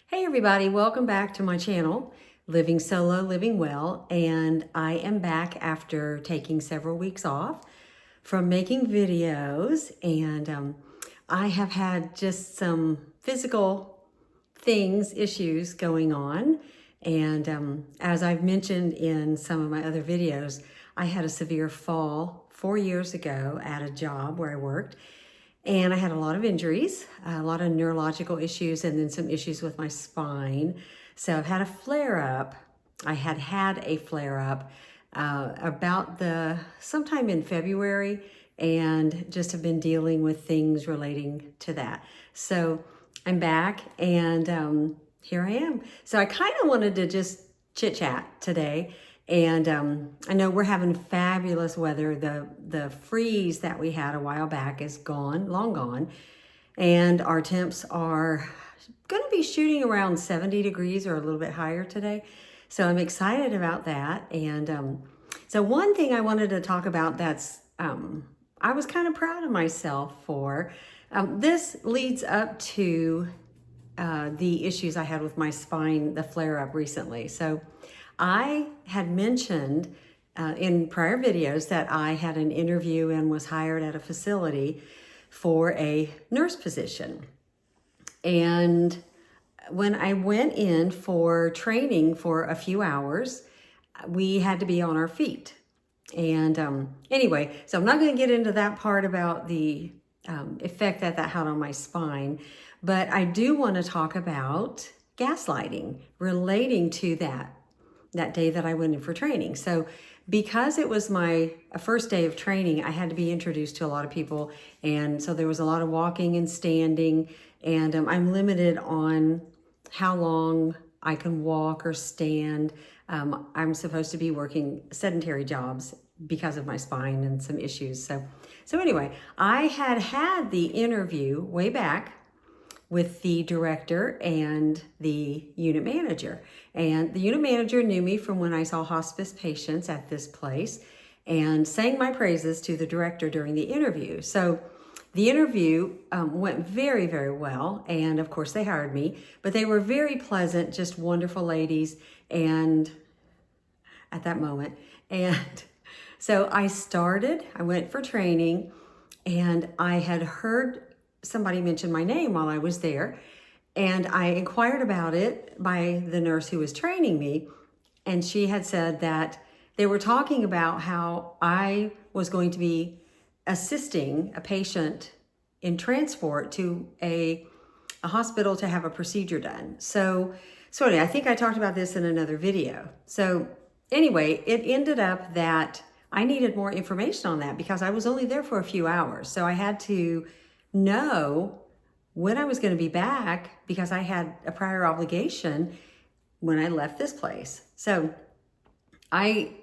Hey everybody, welcome back to my channel, Living Solo, Living Well, and I am back after taking several weeks off from making videos, and I have had just some physical issues going on, and as I've mentioned in some of my other videos, I had a severe fall 4 years ago at a job where I worked. And I had a lot of injuries, a lot of neurological issues, and then some issues with my spine. So I've had a flare up. I had a flare up about sometime in February, and just have been dealing with things relating to that. So I'm back, and here I am. So I kind of wanted to just chit chat today. And I know we're having fabulous weather. The freeze that we had a while back is gone, long gone. And our temps are going to be shooting around 70 degrees or a little bit higher today. So I'm excited about that. And so one thing I wanted to talk about I was kind of proud of myself for. This leads up to the issues I had with my spine, the flare up recently. So I had mentioned in prior videos that I had an interview and was hired at a facility for a nurse position. And when I went in for training for a few hours, we had to be on our feet. And anyway, so I'm not going to get into that part about the effect that had on my spine, but I do want to talk about gaslighting relating to that day that I went in for training. So because it was my first day of training, I had to be introduced to a lot of people. And so there was a lot of walking and standing, and I'm limited on how long I can walk or stand. I'm supposed to be working sedentary jobs because of my spine and some issues. So anyway, I had the interview way back with the director and the unit manager. And the unit manager knew me from when I saw hospice patients at this place and sang my praises to the director during the interview. So the interview went very, very well. And of course they hired me, but they were very pleasant, just wonderful ladies. And at that moment, and so I went for training, and I had heard somebody mentioned my name while I was there, and I inquired about it by the nurse who was training me, and she had said that they were talking about how I was going to be assisting a patient in transport to a hospital to have a procedure done. So anyway, I think I talked about this in another video. So anyway, it ended up that I needed more information on that because I was only there for a few hours. So I had to know when I was going to be back because I had a prior obligation when I left this place. So I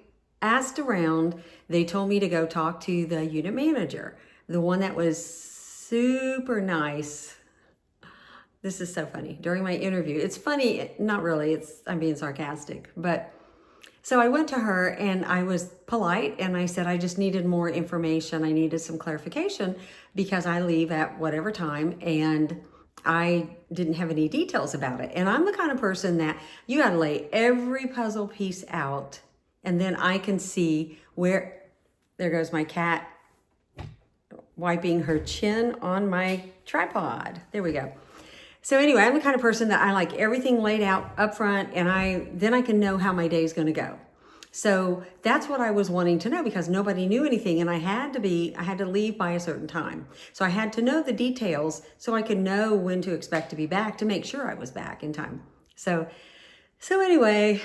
asked around. They told me to go talk to the unit manager, the one that was super nice. This is so funny. During my interview, it's funny, not really, I'm being sarcastic, but so I went to her and I was polite and I said I just needed more information. I needed some clarification because I leave at whatever time, and I didn't have any details about it. And I'm the kind of person that you got to lay every puzzle piece out, and then I can see where, there goes my cat wiping her chin on my tripod. There we go. So anyway, I'm the kind of person that I like everything laid out up front, and then I can know how my day is going to go. So that's what I was wanting to know because nobody knew anything, and I had to leave by a certain time. So I had to know the details so I could know when to expect to be back to make sure I was back in time. So anyway,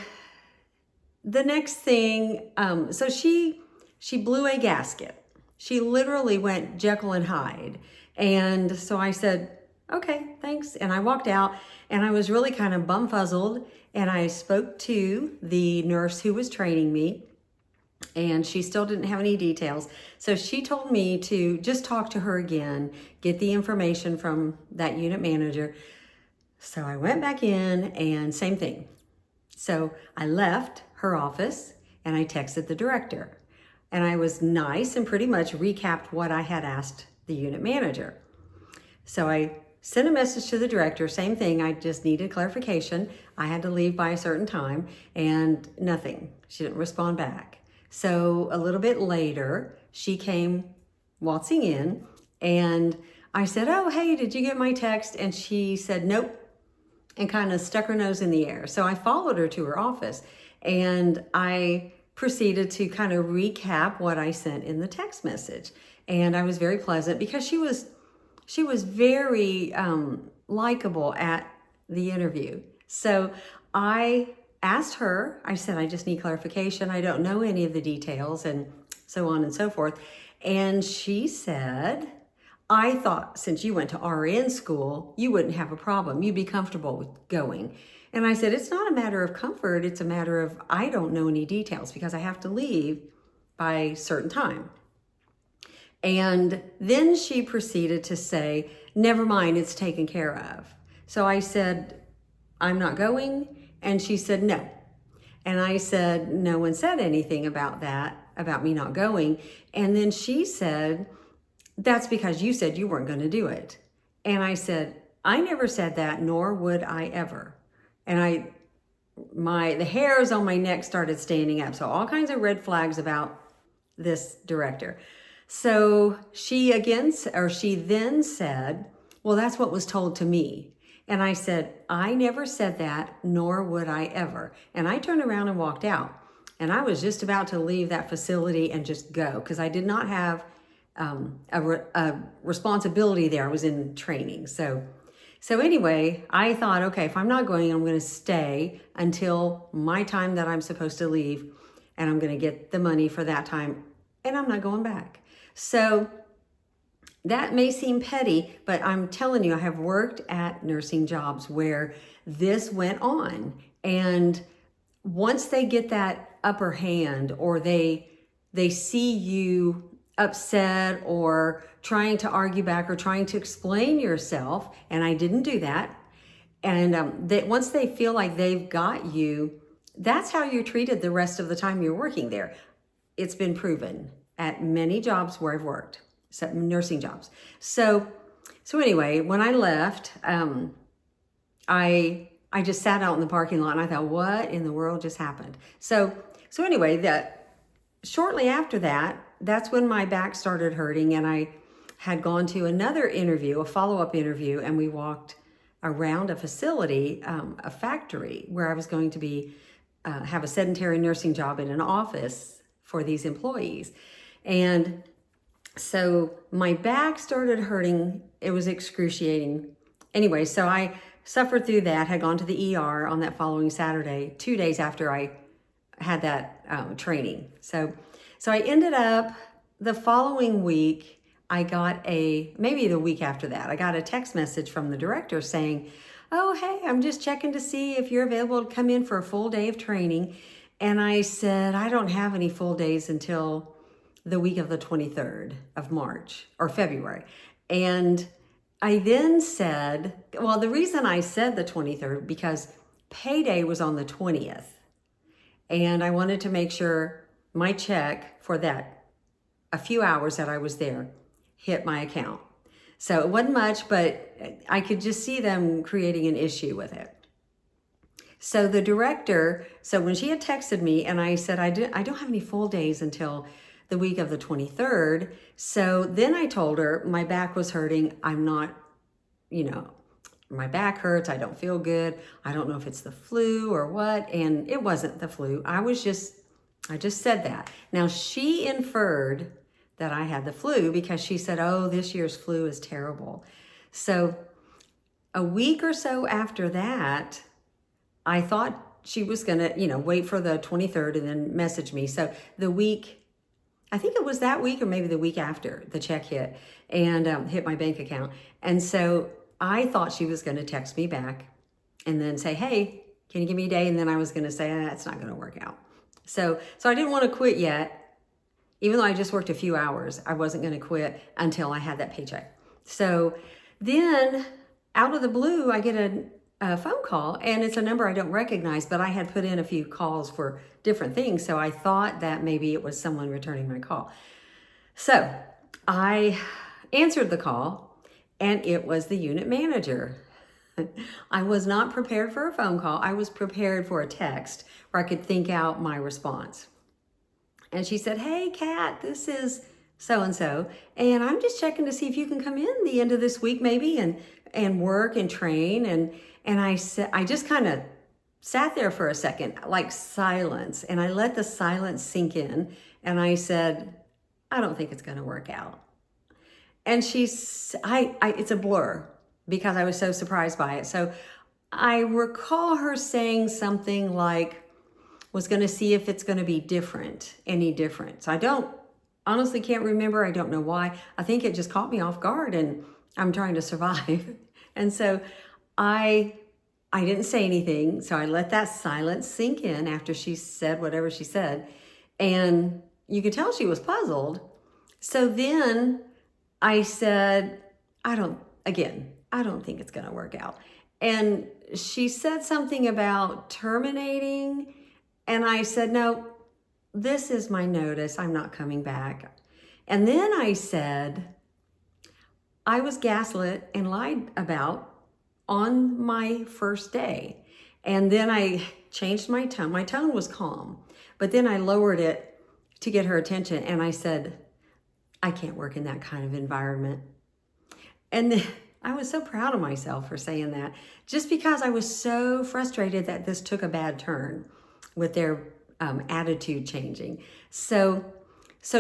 the next thing, so she blew a gasket. She literally went Jekyll and Hyde. And so I said, okay, thanks. And I walked out, and I was really kind of bumfuzzled, and I spoke to the nurse who was training me, and she still didn't have any details. So she told me to just talk to her again, get the information from that unit manager. So I went back in, and same thing. So I left her office and I texted the director, and I was nice and pretty much recapped what I had asked the unit manager. So I sent a message to the director, same thing. I just needed clarification. I had to leave by a certain time and nothing. She didn't respond back. So a little bit later, she came waltzing in and I said, oh, hey, did you get my text? And she said, nope, and kind of stuck her nose in the air. So I followed her to her office and I proceeded to kind of recap what I sent in the text message. And I was very pleasant because she was very likable at the interview. So I asked her, I said, I just need clarification. I don't know any of the details and so on and so forth. And she said, I thought since you went to RN school, you wouldn't have a problem. You'd be comfortable with going. And I said, it's not a matter of comfort. It's a matter of I don't know any details because I have to leave by a certain time. And then she proceeded to say, never mind, it's taken care of. So I said, I'm not going. And she said, no. And I said, no one said anything about that, about me not going. And then she said, that's because you said you weren't going to do it. And I said, I never said that, nor would I ever. And the hairs on my neck started standing up. So all kinds of red flags about this director. So she then said, well, that's what was told to me. And I said, I never said that, nor would I ever. And I turned around and walked out. And I was just about to leave that facility and just go because I did not have a responsibility there. I was in training. So anyway, I thought, okay, if I'm not going, I'm going to stay until my time that I'm supposed to leave, and I'm going to get the money for that time, and I'm not going back. So that may seem petty, but I'm telling you, I have worked at nursing jobs where this went on. And once they get that upper hand, or they see you upset or trying to argue back or trying to explain yourself, and I didn't do that, and once they feel like they've got you, that's how you're treated the rest of the time you're working there. It's been proven at many jobs where I've worked, nursing jobs. So anyway, when I left, I just sat out in the parking lot and I thought, what in the world just happened? So anyway, shortly after that, that's when my back started hurting, and I had gone to another interview, a follow-up interview, and we walked around a facility, a factory, where I was going to be have a sedentary nursing job in an office for these employees. And so my back started hurting. It was excruciating. Anyway, so I suffered through that, had gone to the ER on that following Saturday, 2 days after I had that training. So I ended up the following week, maybe the week after that, I got a text message from the director saying, oh, hey, I'm just checking to see if you're available to come in for a full day of training. And I said, I don't have any full days until the week of the 23rd of March or February. And I then said, well, the reason I said the 23rd, because payday was on the 20th. And I wanted to make sure my check for that, a few hours that I was there, hit my account. So it wasn't much, but I could just see them creating an issue with it. So the director, when she had texted me and I said, I don't have any full days until the week of the 23rd. So then I told her my back was hurting. I'm not, my back hurts. I don't feel good. I don't know if it's the flu or what. And it wasn't the flu. I just said that. Now she inferred that I had the flu because she said, oh, this year's flu is terrible. So a week or so after that, I thought she was going to, wait for the 23rd and then message me. So the week, I think it was that week or maybe the week after, the check hit and hit my bank account. And so I thought she was going to text me back and then say, hey, can you give me a day? And then I was going to say, that's not going to work out. So I didn't want to quit yet. Even though I just worked a few hours, I wasn't going to quit until I had that paycheck. So then out of the blue, I get a phone call, and it's a number I don't recognize, but I had put in a few calls for different things. So I thought that maybe it was someone returning my call. So I answered the call, and it was the unit manager. I was not prepared for a phone call. I was prepared for a text where I could think out my response. And she said, "Hey, Kat, this is so-and-so, and I'm just checking to see if you can come in the end of this week maybe and work and train." And I said, I just kind of sat there for a second, like silence, and I let the silence sink in, and I said, "I don't think it's going to work out." And it's a blur because I was so surprised by it. So I recall her saying something like, was going to see if it's going to be different, any different. So I don't, honestly can't remember. I don't know why. I think it just caught me off guard and I'm trying to survive. And so I didn't say anything. So I let that silence sink in after she said whatever she said. And you could tell she was puzzled. So then I said, I don't think it's going to work out. And she said something about terminating. And I said, "No, this is my notice. I'm not coming back." And then I said, I was gaslit and lied about on my first day. And then I changed my tone. My tone was calm, but then I lowered it to get her attention. And I said, "I can't work in that kind of environment." And then I was so proud of myself for saying that, just because I was so frustrated that this took a bad turn with their attitude changing. So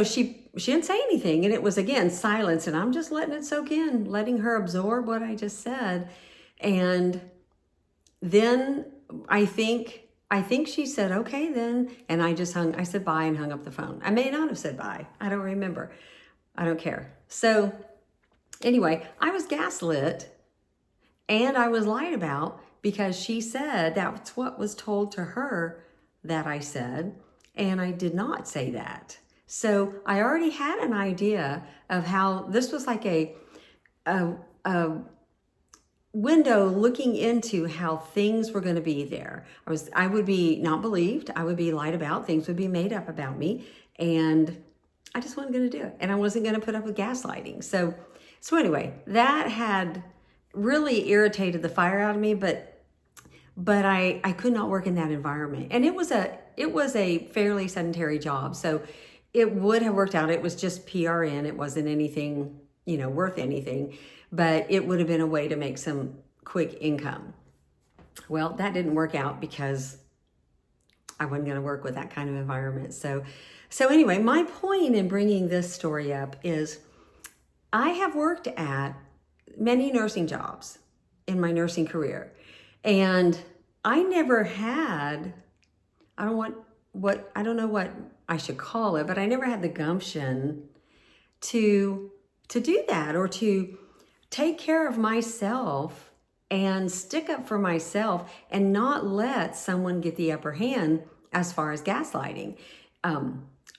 she didn't say anything, and it was again silence, and I'm just letting it soak in, letting her absorb what I just said. And then I think she said, "Okay then," and I said bye and hung up the phone. I may not have said bye. I don't remember. I don't care. So anyway, I was gaslit and I was lied about because she said that's what was told to her that I said, and I did not say that. So I already had an idea of how this was like a window looking into how things were going to be there. I would be not believed. I would be lied about. Things would be made up about me, and I just wasn't going to do it. And I wasn't going to put up with gaslighting. So anyway, that had really irritated the fire out of me, but I could not work in that environment. And it was a fairly sedentary job. So it would have worked out. It was just PRN. It wasn't anything, worth anything, but it would have been a way to make some quick income. Well, that didn't work out because I wasn't going to work with that kind of environment. So anyway, my point in bringing this story up is I have worked at many nursing jobs in my nursing career, and I never had, I don't know what I should call it, but I never had the gumption to do that, or to take care of myself and stick up for myself and not let someone get the upper hand as far as gaslighting.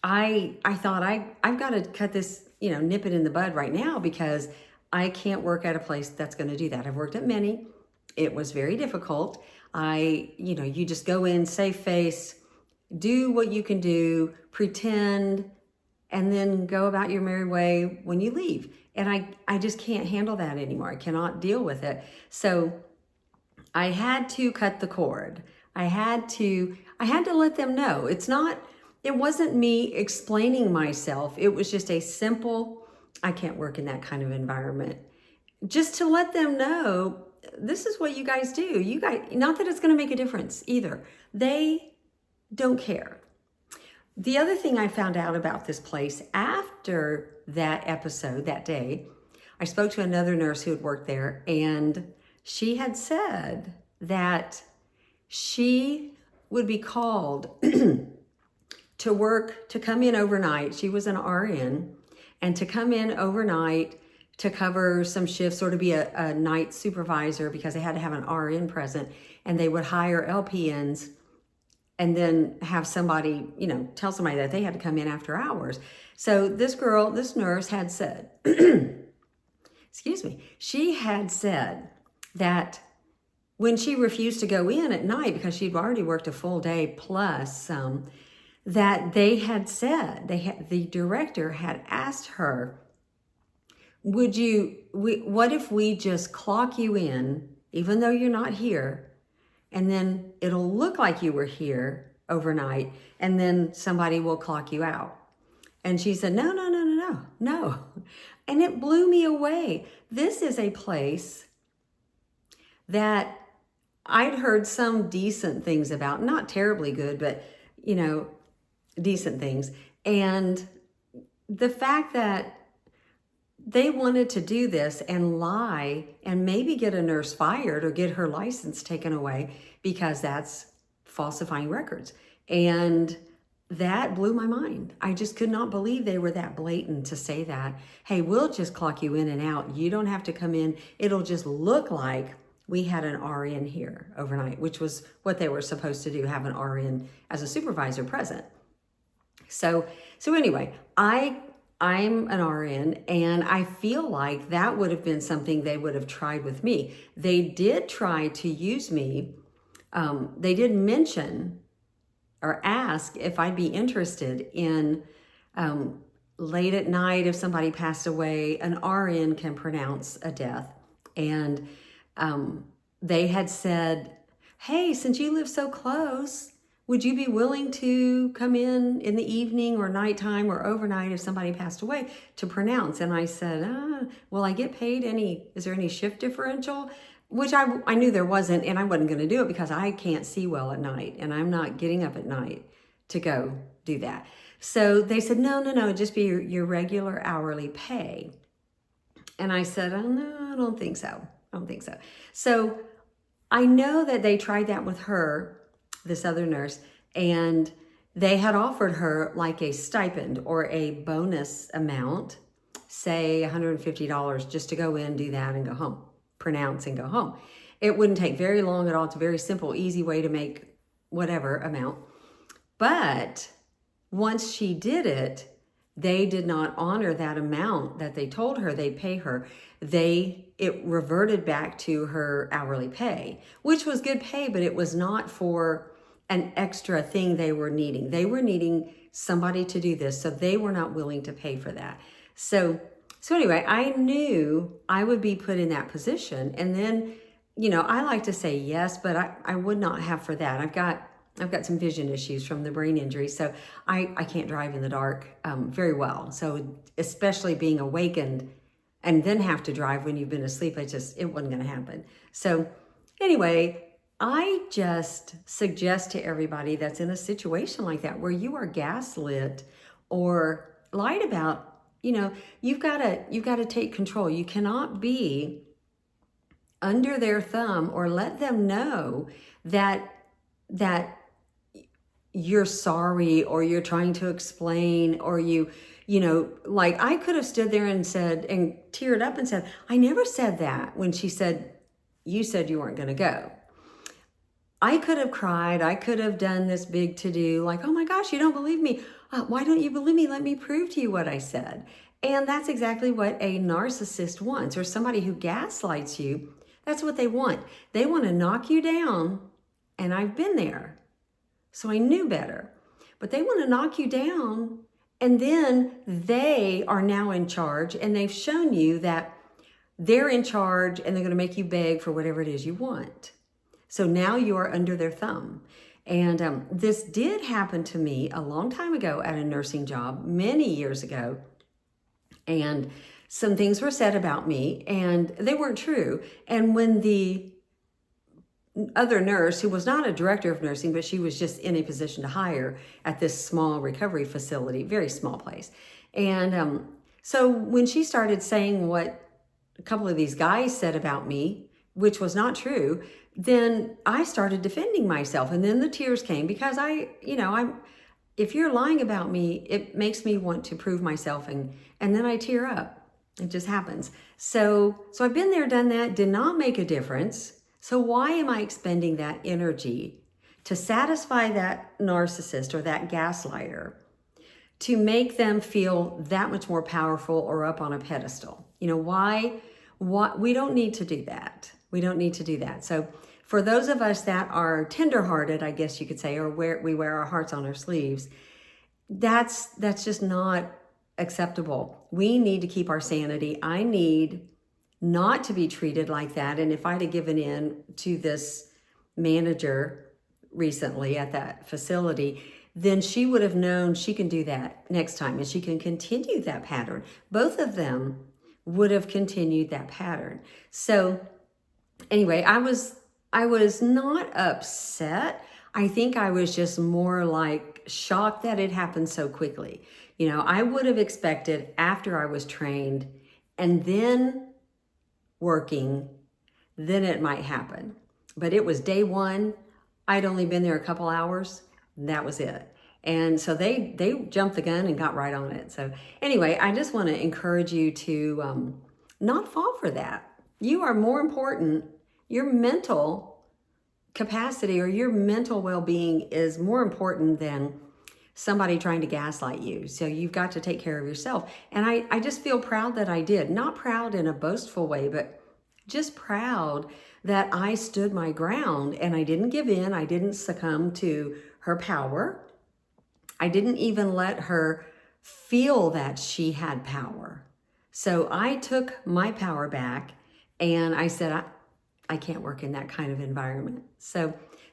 I thought I've got to cut this, nip it in the bud right now, because I can't work at a place that's going to do that. I've worked at many. It was very difficult. You just go in, save face, do what you can do, pretend, and then go about your merry way when you leave. And I just can't handle that anymore. I cannot deal with it. So I had to cut the cord. I had to let them know. It wasn't me explaining myself. It was just a simple, I can't work in that kind of environment. Just to let them know, this is what you guys do. You guys, not that it's going to make a difference either. They don't care. The other thing I found out about this place after that episode, that day, I spoke to another nurse who had worked there, and she had said that she would be called to come in overnight. She was an RN, and to come in overnight to cover some shifts or to be a night supervisor, because they had to have an RN present, and they would hire LPNs and then have somebody, tell somebody that they had to come in after hours. So this nurse had said, she had said that when she refused to go in at night because she'd already worked a full day plus some, that they had said, the director had asked her, what if we just clock you in, even though you're not here, and then it'll look like you were here overnight, and then somebody will clock you out? And she said, no, no, no, no, no, no. And it blew me away. This is a place that I'd heard some decent things about, not terribly good, but, decent things. And the fact that they wanted to do this and lie and maybe get a nurse fired or get her license taken away because that's falsifying records. And that blew my mind. I just could not believe they were that blatant to say that. Hey, we'll just clock you in and out. You don't have to come in. It'll just look like we had an RN here overnight, which was what they were supposed to do, have an RN as a supervisor present. So anyway, I'm an RN, and I feel like that would have been something they would have tried with me. They did try to use me. They did mention or ask if I'd be interested in late at night, if somebody passed away, an RN can pronounce a death. And they had said, hey, since you live so close, would you be willing to come in the evening or nighttime or overnight if somebody passed away to pronounce? And I said, will I get paid is there any shift differential? Which I knew there wasn't, and I wasn't going to do it because I can't see well at night, and I'm not getting up at night to go do that. So they said, no, just be your regular hourly pay. And I said, oh, no, I don't think so. So I know that they tried that with her, this other nurse, and they had offered her like a stipend or a bonus amount, say $150 just to go in, do that, and go home, pronounce and go home. It wouldn't take very long at all. It's a very simple, easy way to make whatever amount. But once she did it, they did not honor that amount that they told her they'd pay her. It reverted back to her hourly pay, which was good pay, but it was not for an extra thing they were needing. They were needing somebody to do this, so they were not willing to pay for that. So anyway, I knew I would be put in that position. And then, I like to say yes, but I would not have for that. I've got some vision issues from the brain injury, so I can't drive in the dark very well. So especially being awakened and then have to drive when you've been asleep, it wasn't going to happen. So anyway, I just suggest to everybody that's in a situation like that where you are gaslit or lied about, you've got to take control. You cannot be under their thumb or let them know that you're sorry or you're trying to explain, or like I could have stood there and said, and teared up and said, I never said that, when she said, you said you weren't going to go. I could have cried. I could have done this big to-do, like, oh my gosh, you don't believe me. Why don't you believe me? Let me prove to you what I said. And that's exactly what a narcissist wants, or somebody who gaslights you. That's what they want. They want to knock you down, and I've been there, so I knew better. But they want to knock you down, and then they are now in charge, and they've shown you that they're in charge, and they're going to make you beg for whatever it is you want. So now you are under their thumb. And this did happen to me a long time ago at a nursing job, many years ago. And some things were said about me, and they weren't true. And when the other nurse, who was not a director of nursing, but she was just in a position to hire at this small recovery facility, very small place. And so when she started saying what a couple of these guys said about me, which was not true, then I started defending myself. And then the tears came because if you're lying about me, it makes me want to prove myself, and then I tear up. It just happens. So I've been there, done that, did not make a difference. So why am I expending that energy to satisfy that narcissist or that gaslighter, to make them feel that much more powerful or up on a pedestal? Why? We don't need to do that. We don't need to do that. So for those of us that are tenderhearted, I guess you could say, or we wear our hearts on our sleeves, that's just not acceptable. We need to keep our sanity. I need not to be treated like that. And if I'd have given in to this manager recently at that facility, then she would have known she can do that next time and she can continue that pattern. Both of them would have continued that pattern. So anyway, I was not upset. I think I was just more like shocked that it happened so quickly. You know, I would have expected after I was trained and then working, then it might happen. But it was day one. I'd only been there a couple hours. And that was it. And so they jumped the gun and got right on it. So anyway, I just want to encourage you to not fall for that. You are more important. Your mental capacity or your mental well-being is more important than somebody trying to gaslight you. So you've got to take care of yourself. And I just feel proud that I did. Not proud in a boastful way, but just proud that I stood my ground and I didn't give in. I didn't succumb to her power. I didn't even let her feel that she had power. So I took my power back and I said, I can't work in that kind of environment. So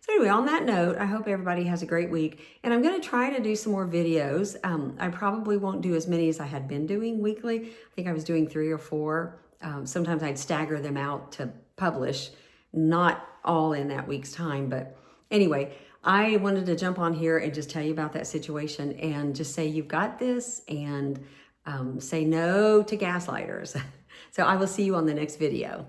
anyway, on that note, I hope everybody has a great week. And I'm going to try to do some more videos. I probably won't do as many as I had been doing weekly. I think I was doing 3 or 4. Sometimes I'd stagger them out to publish, not all in that week's time. But anyway, I wanted to jump on here and just tell you about that situation and just say you've got this and say no to gaslighters. So I will see you on the next video.